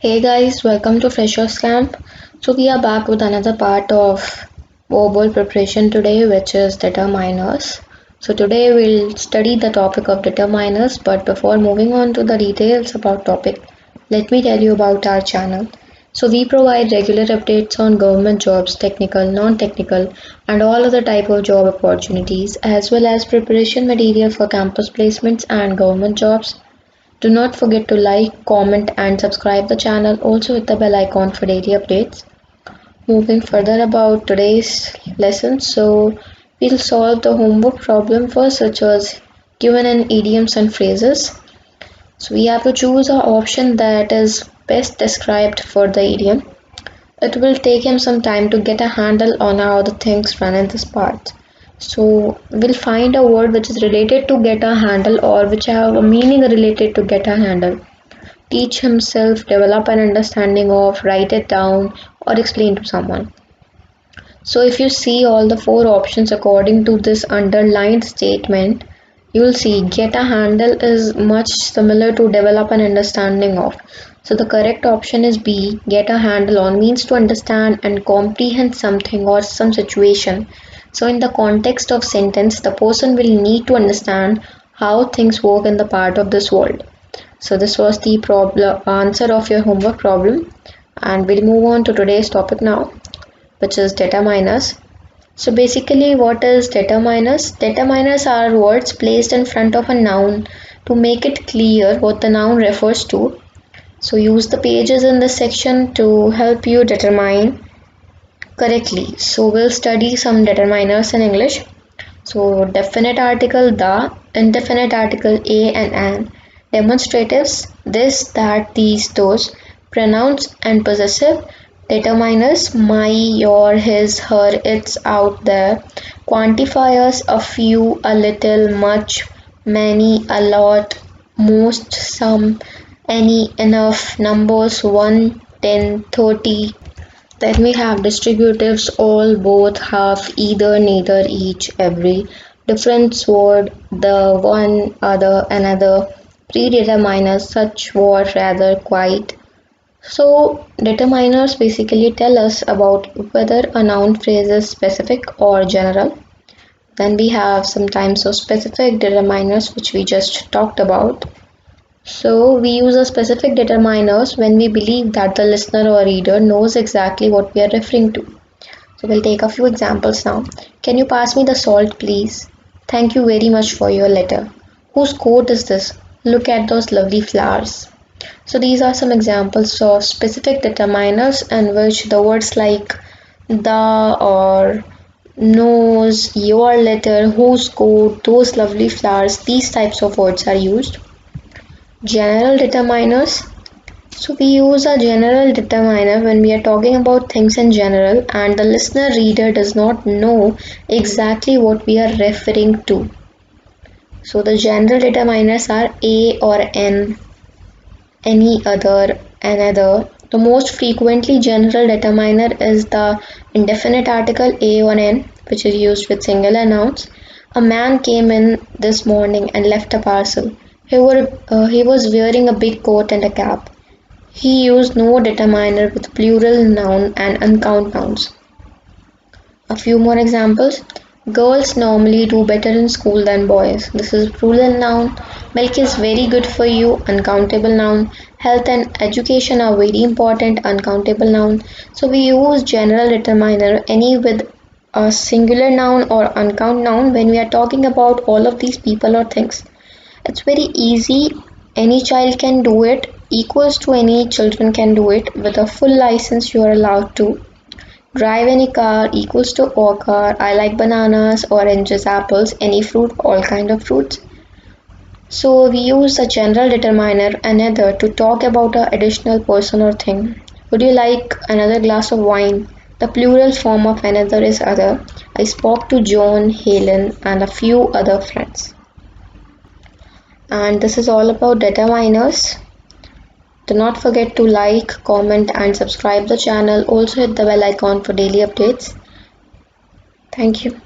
Hey guys, welcome to Freshers Camp. So we are back with another part of verbal preparation today, which is determiners. So today we'll study the topic of determiners, but before moving on to the details about topic, let me tell you about our channel. So we provide regular updates on government jobs, technical, non-technical, and all other type of job opportunities, as well as preparation material for campus placements and government jobs. Do not forget to like, comment and subscribe the channel. Also hit the bell icon for daily updates. Moving further about today's lesson, so we'll solve the homework problem first, which was given in idioms and phrases. So we have to choose a option that is best described for the idiom. It will take him some time to get a handle on how the things run in this part. So we'll find a word which is related to get a handle or which have a meaning related to get a handle. Teach himself, develop an understanding of, write it down or explain to someone. So if you see all the four options according to this underlined statement, you will see get a handle is much similar to develop an understanding of. So the correct option is B. Get a handle on means to understand and comprehend something or some situation. So in the context of sentence, the person will need to understand how things work in the part of this world. So this was the problem answer of your homework problem, and we'll move on to today's topic now, which is determiners. So basically what is determiners? Determiners are words placed in front of a noun to make it clear what the noun refers to. So use the pages in this section to help you determine correctly. So we'll study some determiners in English. So definite article the, indefinite article a and an, demonstratives this, that, these, those, pronouns and possessive, determiners my, your, his, her, its, out, there, quantifiers a few, a little, much, many, a lot, most, some, any, enough, numbers 1, 10, 30. Then we have distributives all, both, half, either, neither, each, every, different word, the, one, other, another, predeterminers, such, what, rather, quite. So determiners basically tell us about whether a noun phrase is specific or general. Then we have some types of specific determiners which we just talked about. So we use a specific determiners when we believe that the listener or reader knows exactly what we are referring to. So we'll take a few examples now. Can you pass me the salt, please? Thank you very much for your letter. Whose coat is this? Look at those lovely flowers. So these are some examples of specific determiners in which the words like the or knows, your letter, whose coat, those lovely flowers, these types of words are used. General determiners. So we use a general determiner when we are talking about things in general and the listener reader does not know exactly what we are referring to. So the general determiners are a or n, any other, another. The most frequently general determiner is the indefinite article a or n, which is used with singular nouns. A man came in this morning and left a parcel. He was wearing a big coat and a cap. He used no determiner with plural noun and uncount nouns. A few more examples. Girls normally do better in school than boys. This is plural noun. Milk is very good for you, uncountable noun. Health and education are very important, uncountable noun. So we use general determiner any with a singular noun or uncount noun when we are talking about all of these people or things. It's very easy. Any child can do it. Equals to any children can do it. With a full license, you are allowed to. Drive any car equals to a car. I like bananas, oranges, apples, any fruit, all kind of fruits. So we use a general determiner another to talk about a additional person or thing. Would you like another glass of wine? The plural form of another is other. I spoke to John, Helen, and a few other friends. And this is all about determiners. Do not forget to like, comment and subscribe the channel. Also hit the bell icon for daily updates. Thank you.